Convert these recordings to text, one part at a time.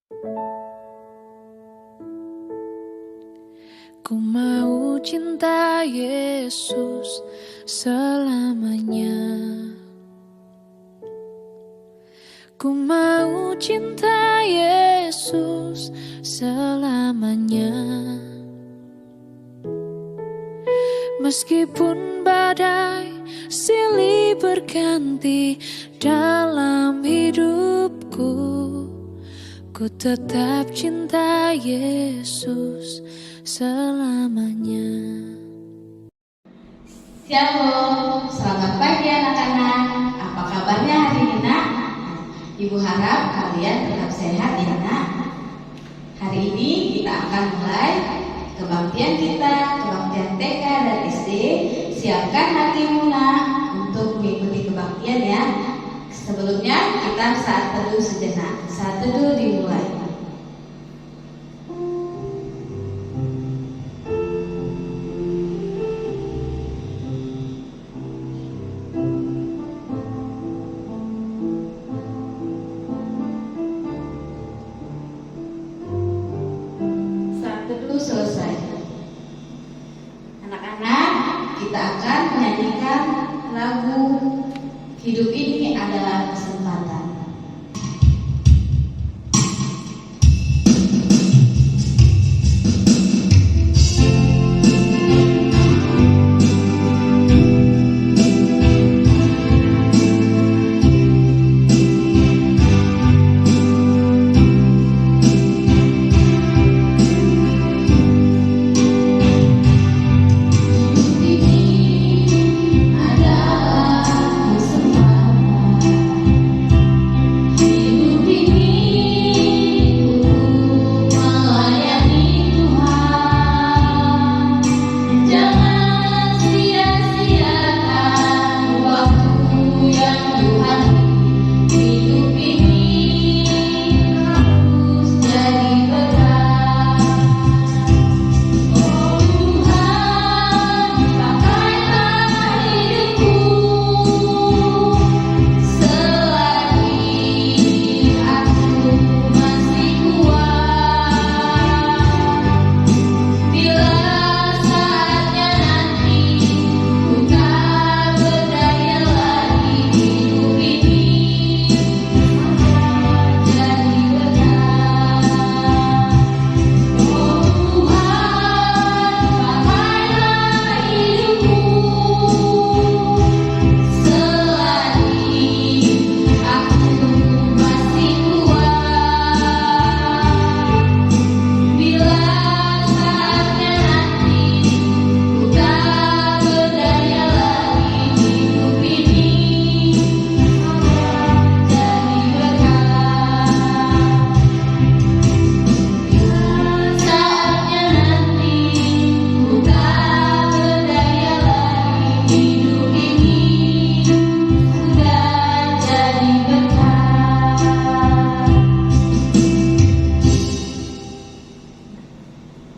Ku mau cinta Yesus selamanya. Ku mau cinta Yesus selamanya. Meskipun badai silih berganti dalam hidupku, ku tetap cinta Yesus selamanya. Shalom, selamat pagi anak-anak. Apa kabarnya hari ini nak? Ibu harap kalian tetap sehat ya nak. Hari ini kita akan mulai kebaktian kita, kebaktian TK dan SD. Siapkan hatimu nak untuk mengikuti kebaktian ya. Sebelumnya kita saat teduh sejenak. Saat teduh dimulai. Selesai. Anak-anak, kita akan menyanyikan lagu Hidup Ini Adalah Kesempatan.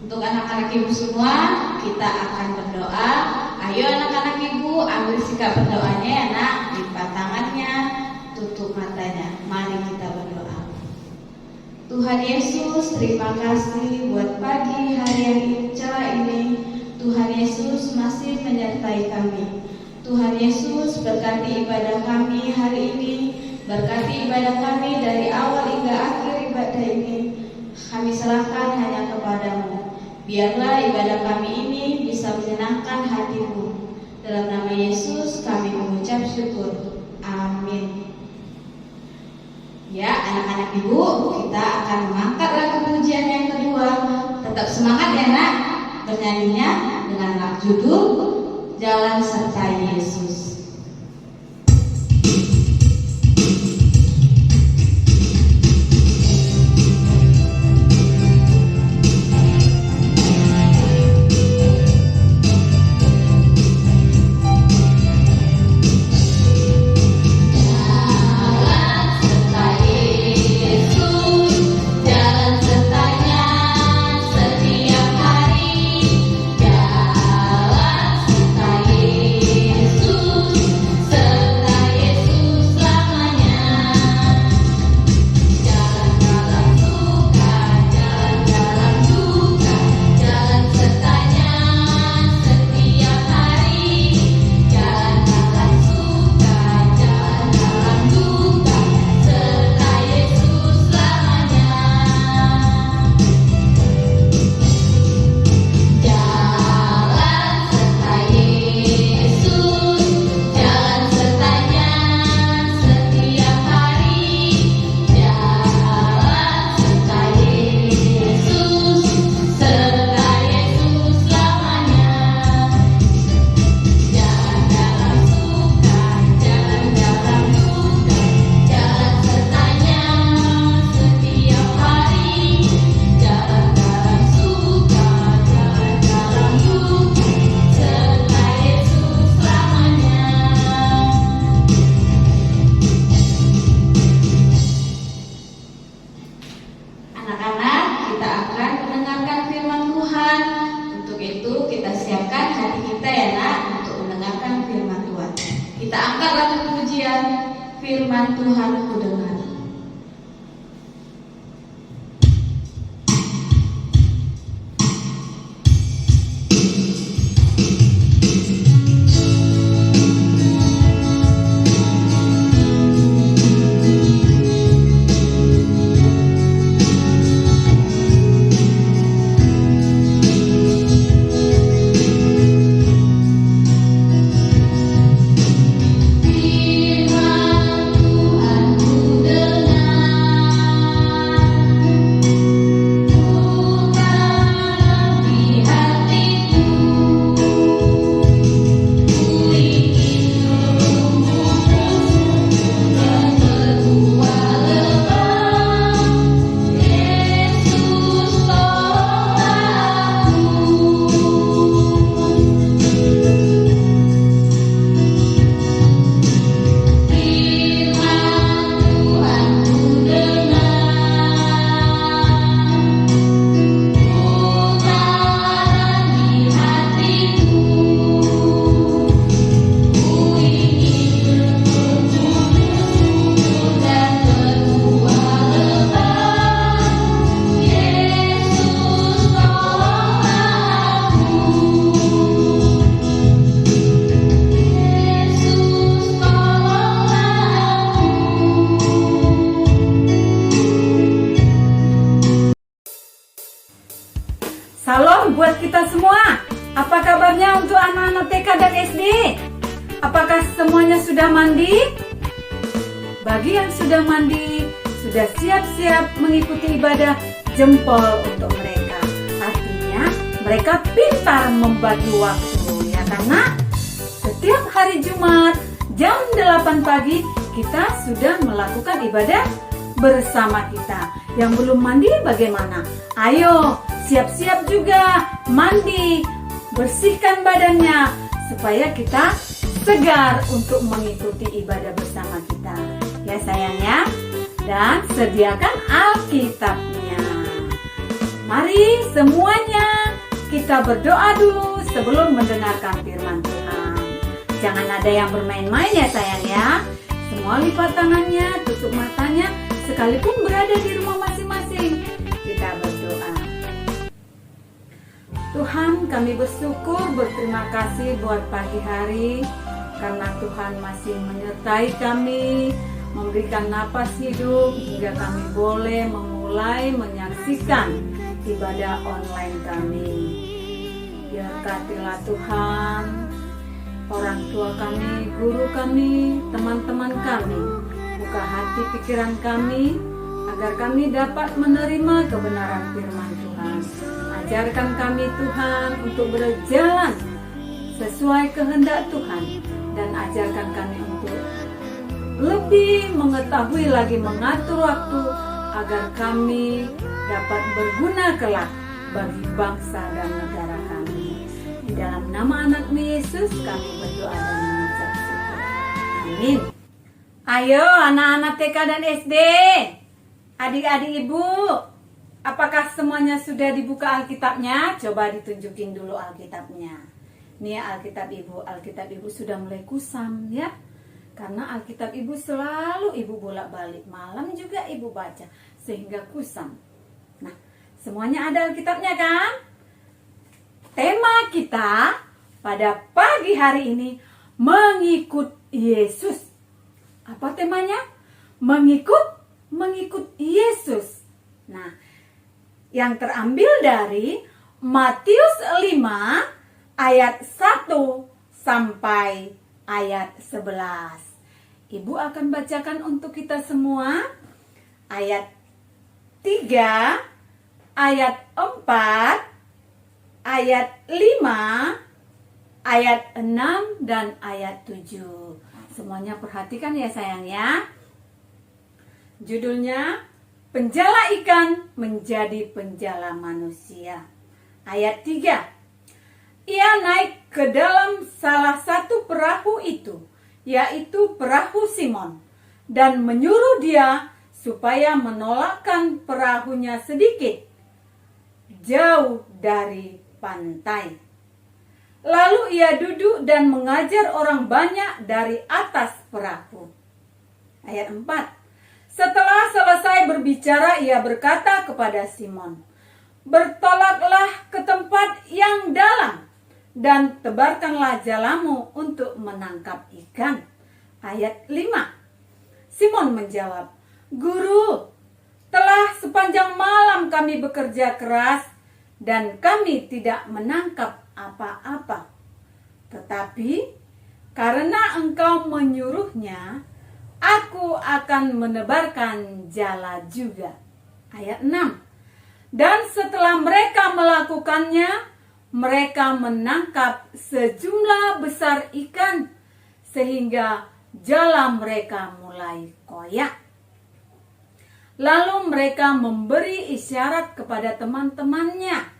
Untuk anak-anak ibu semua, kita akan berdoa. Ayo anak-anak ibu, ambil sikap berdoanya ya nak. Lipat tangannya, tutup matanya. Mari kita berdoa. Tuhan Yesus, terima kasih buat pagi hari yang cerah ini. Tuhan Yesus masih menyertai kami. Tuhan Yesus, berkati ibadah kami hari ini. Berkati ibadah kami dari awal hingga akhir ibadah ini. Kami serahkan hanya kepadamu. Biarlah ibadah kami ini bisa menyenangkan hati-Mu. Dalam nama Yesus kami mengucap syukur. Amin. Ya anak-anak ibu, kita akan mengangkat lagu pujian yang kedua. Tetap semangat ya nak, bernyanyinya dengan lagu judul Jalan Sertai Yesus. Yesus Anak-anak, kita akan mendengarkan firman Tuhan. Untuk itu kita siapkan hati kita ya nak, untuk mendengarkan firman Tuhan. Kita angkat lagu pujian firman Tuhan ku dengar. Salam buat kita semua. Apa kabarnya untuk anak-anak TK dan SD? Apakah semuanya sudah mandi? Bagi yang sudah mandi, sudah siap-siap mengikuti ibadah, jempol untuk mereka. Artinya mereka pintar membagi waktu, ya karena setiap hari Jumat jam 8 pagi kita sudah melakukan ibadah bersama kita. Yang belum mandi bagaimana? Ayo siap-siap juga mandi, bersihkan badannya supaya kita segar untuk mengikuti ibadah bersama kita. Ya sayang ya. Dan sediakan Alkitabnya. Mari semuanya kita berdoa dulu sebelum mendengarkan firman Tuhan. Jangan ada yang bermain-main ya sayang ya. Semua lipat tangannya, tutup matanya, sekalipun berada di rumah masing-masing. Kita berdoa. Tuhan, kami bersyukur, berterima kasih buat pagi hari, karena Tuhan masih menyertai kami, memberikan napas hidup hingga kami boleh memulai menyaksikan ibadah online kami. Berkatilah Tuhan orang tua kami, guru kami, teman-teman kami. Buka hati pikiran kami agar kami dapat menerima kebenaran firman Tuhan. Ajarkan kami Tuhan untuk berjalan sesuai kehendak Tuhan, dan ajarkan kami untuk lebih mengetahui lagi mengatur waktu agar kami dapat berguna kelak bagi bangsa dan negara kami. Di dalam nama anak Yesus kami berdoa dan mengucap syukur. Amin. Ayo anak-anak TK dan SD, adik-adik ibu, apakah semuanya sudah dibuka Alkitabnya? Coba ditunjukin dulu Alkitabnya. Nih Alkitab ibu sudah mulai kusam ya. Karena Alkitab ibu selalu ibu bolak-balik, malam juga ibu baca sehingga kusam. Nah, semuanya ada Alkitabnya kan? Tema kita pada pagi hari ini mengikut Yesus. Apa temanya? Mengikut Yesus. Nah, yang terambil dari Matius 5 ayat 1 sampai ayat 11. Ibu akan bacakan untuk kita semua ayat 3, ayat 4, ayat 5, ayat 6 dan ayat 7. Semuanya perhatikan ya sayang ya. Judulnya Penjala ikan menjadi penjala manusia. Ayat 3. Ia naik ke dalam salah satu perahu itu, yaitu perahu Simon, dan menyuruh dia supaya menolakkan perahunya sedikit jauh dari pantai. Lalu ia duduk dan mengajar orang banyak dari atas perahu. Ayat 4. Setelah selesai berbicara, ia berkata kepada Simon, "Bertolaklah ke tempat yang dalam dan tebarkanlah jalamu untuk menangkap ikan." Ayat 5. Simon menjawab, "Guru, telah sepanjang malam kami bekerja keras dan kami tidak menangkap apa-apa. Tetapi karena engkau menyuruhnya, aku akan menebarkan jala juga." Ayat 6. Dan setelah mereka melakukannya, mereka menangkap sejumlah besar ikan sehingga jala mereka mulai koyak. Lalu mereka memberi isyarat kepada teman-temannya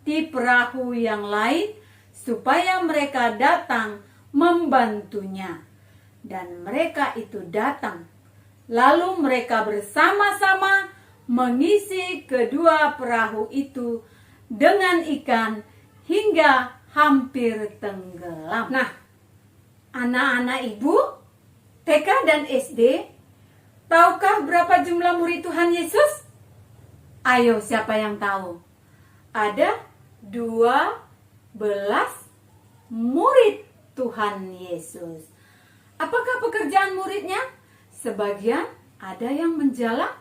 di perahu yang lain supaya mereka datang membantunya. Dan mereka itu datang. Lalu mereka bersama-sama mengisi kedua perahu itu dengan ikan hingga hampir tenggelam. Nah, anak-anak ibu, TK dan SD, tahukah berapa jumlah murid Tuhan Yesus? Ayo, siapa yang tahu? Ada 12 murid Tuhan Yesus. Apakah pekerjaan muridnya? Sebagian ada yang menjala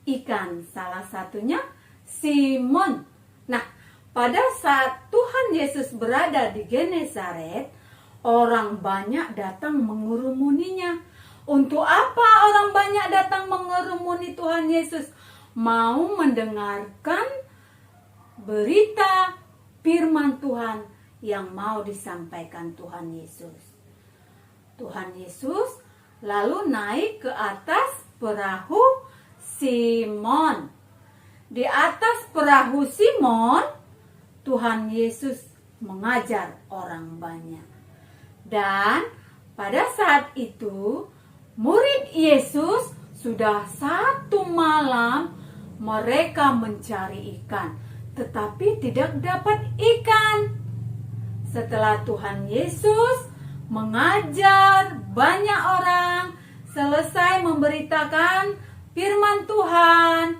ikan, salah satunya Simon. Nah, pada saat Tuhan Yesus berada di Genesaret, orang banyak datang mengerumuninya. Untuk apa orang banyak datang mengerumuni Tuhan Yesus? Mau mendengarkan berita firman Tuhan yang mau disampaikan Tuhan Yesus. Tuhan Yesus lalu naik ke atas perahu Simon. Di atas perahu Simon, Tuhan Yesus mengajar orang banyak. Dan pada saat itu, murid Yesus sudah 1 malam mereka mencari ikan, tetapi tidak dapat ikan. Setelah Tuhan Yesus mengajar banyak orang, selesai memberitakan firman Tuhan,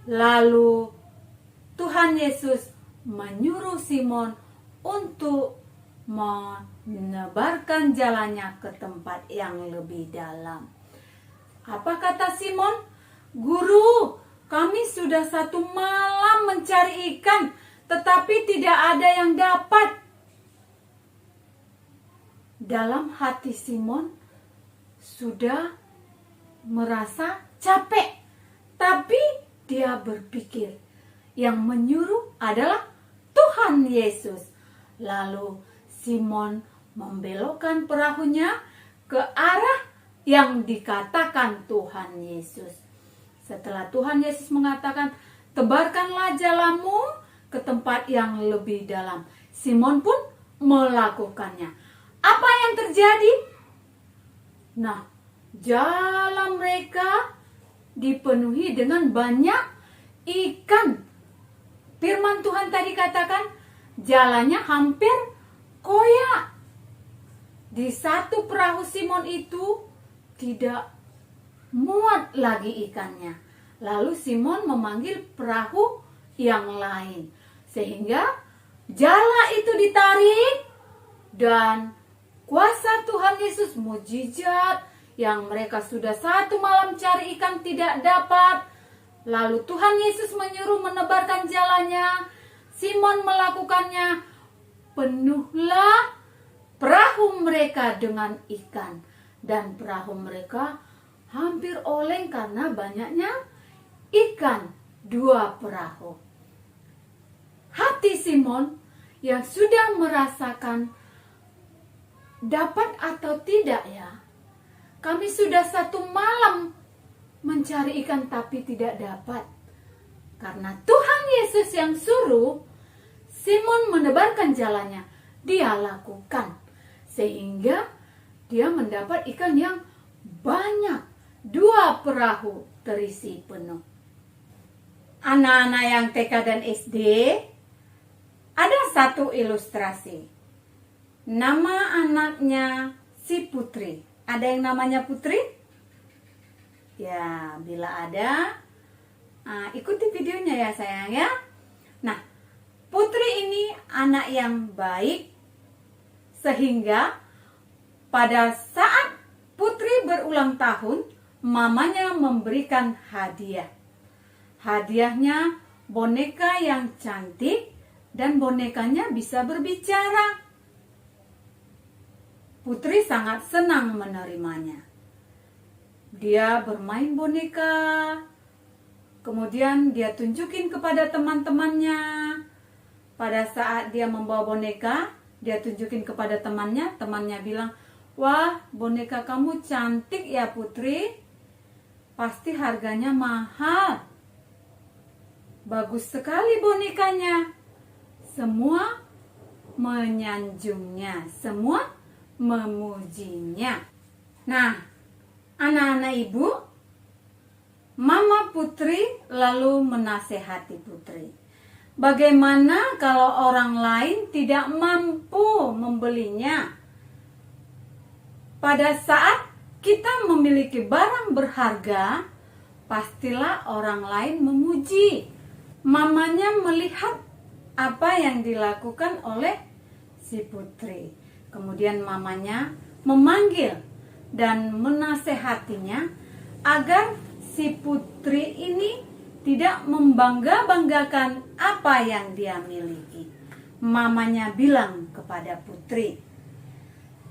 lalu Tuhan Yesus menyuruh Simon untuk menebarkan jalannya ke tempat yang lebih dalam. Apa kata Simon? "Guru, kami sudah 1 malam mencari ikan, tetapi tidak ada yang dapat." Dalam hati Simon sudah merasa capek, tapi dia berpikir yang menyuruh adalah Tuhan Yesus. Lalu Simon membelokkan perahunya ke arah yang dikatakan Tuhan Yesus. Setelah Tuhan Yesus mengatakan, "Tebarkanlah jalamu ke tempat yang lebih dalam," Simon pun melakukannya. Apa yang terjadi? Nah, jala mereka dipenuhi dengan banyak ikan. Firman Tuhan tadi katakan, jalannya hampir koyak. Di satu perahu Simon itu tidak muat lagi ikannya. Lalu Simon memanggil perahu yang lain, sehingga jala itu ditarik dan kuasa Tuhan Yesus, mujizat yang mereka sudah 1 malam cari ikan tidak dapat. Lalu Tuhan Yesus menyuruh menebarkan jalannya. Simon melakukannya. Penuhlah perahu mereka dengan ikan. Dan perahu mereka hampir oleng karena banyaknya ikan. 2 perahu. Hati Simon yang sudah merasakan dapat atau tidak ya. Kami sudah 1 malam mencari ikan tapi tidak dapat. Karena Tuhan Yesus yang suruh Simon menebarkan jalannya, dia lakukan. Sehingga dia mendapat ikan yang banyak. 2 perahu. terisi penuh. Anak-anak yang TK dan SD, ada satu ilustrasi. Nama anaknya si Putri. Ada yang namanya Putri? Ya, bila ada, ikuti videonya ya sayang ya. Nah, Putri ini anak yang baik, sehingga pada saat Putri berulang tahun, mamanya memberikan hadiah. Hadiahnya boneka yang cantik dan bonekanya bisa berbicara. Putri sangat senang menerimanya. Dia bermain boneka, kemudian dia tunjukin kepada teman-temannya. Pada saat dia membawa boneka, dia tunjukin kepada temannya. Temannya bilang, "Wah, boneka kamu cantik ya Putri. Pasti harganya mahal. Bagus sekali bonekanya." Semua menyanjungnya, semua memujinya. Nah, anak-anak ibu, Mama Putri lalu menasehati Putri. Bagaimana kalau orang lain tidak mampu membelinya? Pada saat kita memiliki barang berharga, pastilah orang lain memuji. Mamanya melihat apa yang dilakukan oleh si Putri. Kemudian mamanya memanggil dan menasehatinya agar si Putri ini tidak membangga-banggakan apa yang dia miliki. Mamanya bilang kepada Putri,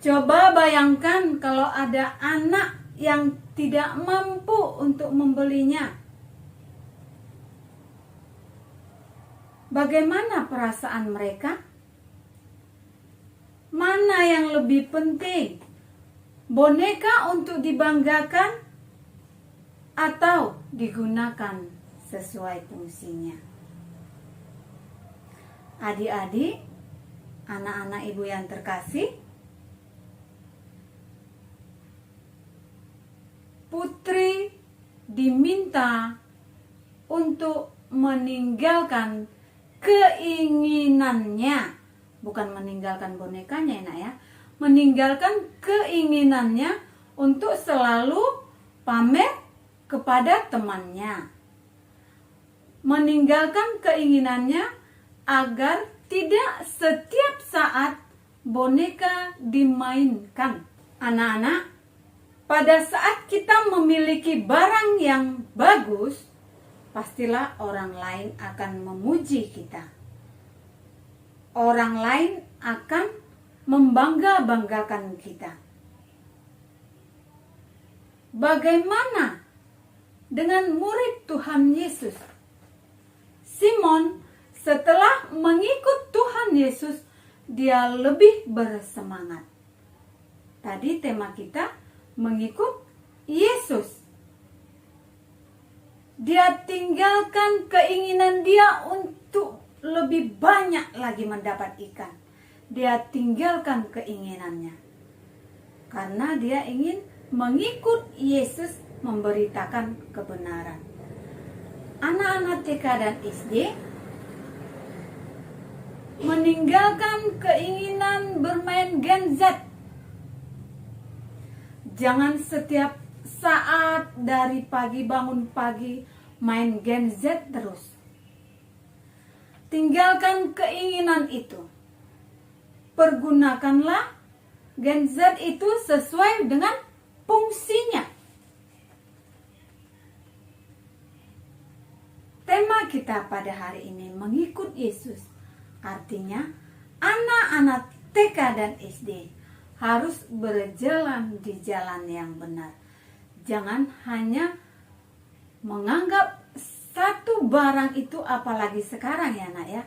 "Coba bayangkan kalau ada anak yang tidak mampu untuk membelinya. Bagaimana perasaan mereka? Mana yang lebih penting? Boneka untuk dibanggakan atau digunakan sesuai fungsinya?" Adik-adik, anak-anak ibu yang terkasih, Putri diminta untuk meninggalkan keinginannya, bukan meninggalkan bonekanya nak ya, meninggalkan keinginannya untuk selalu pamer kepada temannya, meninggalkan keinginannya agar tidak setiap saat boneka dimainkan. Anak-anak, pada saat kita memiliki barang yang bagus, pastilah orang lain akan memuji kita. Orang lain akan membangga-banggakan kita. Bagaimana dengan murid Tuhan Yesus? Simon setelah mengikut Tuhan Yesus, dia lebih bersemangat. Tadi tema kita mengikut Yesus. Dia tinggalkan keinginan dia untuk lebih banyak lagi mendapat ikan. Dia tinggalkan keinginannya karena dia ingin mengikut Yesus, memberitakan kebenaran. Anak-anak TK dan SD meninggalkan keinginan bermain Gen Z. Jangan setiap saat dari pagi bangun pagi main Gen Z terus. Tinggalkan keinginan itu. Pergunakanlah Gen Z itu sesuai dengan fungsinya. Tema kita pada hari ini mengikut Yesus. Artinya anak-anak TK dan SD harus berjalan di jalan yang benar. Jangan hanya menganggap satu barang itu, apalagi sekarang ya nak ya.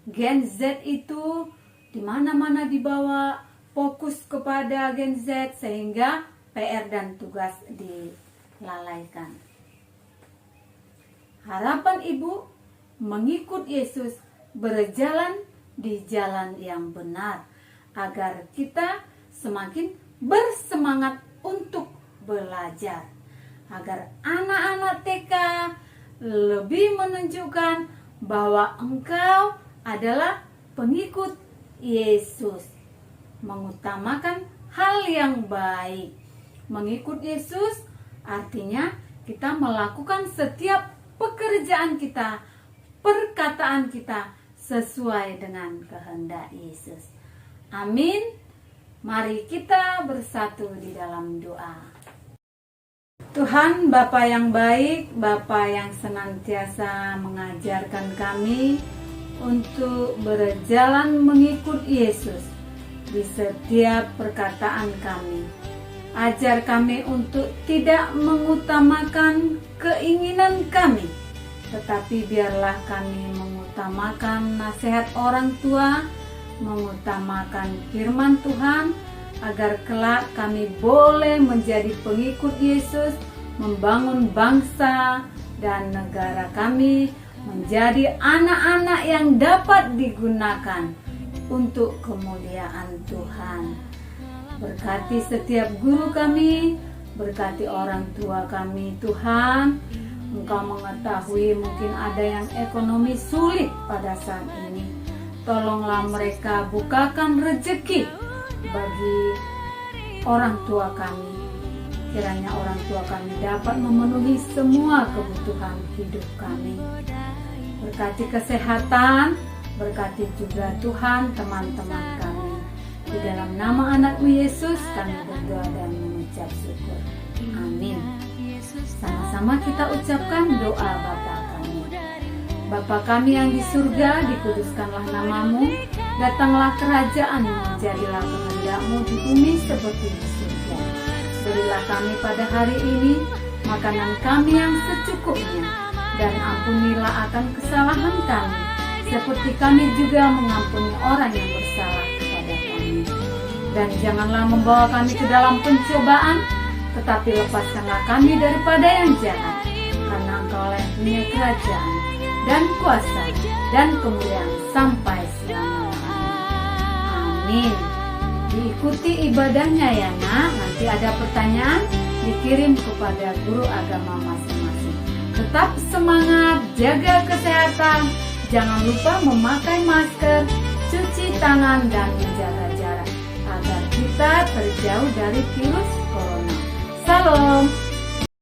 Gen Z itu di mana-mana dibawa, fokus kepada Gen Z sehingga PR dan tugas dilalaikan. Harapan ibu mengikut Yesus, berjalan di jalan yang benar agar kita semakin bersemangat untuk belajar, agar anak-anak TK lebih menunjukkan bahwa engkau adalah pengikut Yesus. Mengutamakan hal yang baik. Mengikut Yesus artinya kita melakukan setiap pekerjaan kita, perkataan kita sesuai dengan kehendak Yesus. Amin. Mari kita bersatu di dalam doa. Tuhan Bapa yang baik, Bapa yang senantiasa mengajarkan kami untuk berjalan mengikut Yesus di setiap perkataan kami. Ajar kami untuk tidak mengutamakan keinginan kami, tetapi biarlah kami mengutamakan nasihat orang tua, mengutamakan firman Tuhan, agar kelak kami boleh menjadi pengikut Yesus, membangun bangsa dan negara kami menjadi anak-anak yang dapat digunakan untuk kemuliaan Tuhan. Berkati setiap guru kami, berkati orang tua kami Tuhan. Engkau mengetahui mungkin ada yang ekonomi sulit pada saat ini. Tolonglah mereka, bukakan rezeki bagi orang tua kami. Kiranya orang tua kami dapat memenuhi semua kebutuhan hidup kami. Berkati kesehatan, berkati juga Tuhan teman-teman kami. Di dalam nama anak-Mu Yesus kami berdoa dan mengucap syukur. Amin. Sama-sama kita ucapkan doa Bapa kami. Bapa kami yang di surga, dikuduskanlah nama-Mu, datanglah kerajaan-Mu, jadilah kehendak-Mu di bumi seperti di surga. Berilah kami pada hari ini makanan kami yang secukupnya, dan ampunilah akan kesalahan kami, seperti kami juga mengampuni orang yang bersalah kepada kami. Dan janganlah membawa kami ke dalam pencobaan, tetapi lepaskanlah kami daripada yang jahat, karena Engkau yang punya kerajaan dan kuasa dan kemuliaan sampai selama-lamanya. Amin. Diikuti ibadahnya ya nak. Nanti ada pertanyaan, dikirim kepada guru agama masing-masing. Tetap semangat, jaga kesehatan, jangan lupa memakai masker, cuci tangan dan menjaga jarak agar kita terjauh dari virus corona. Salam.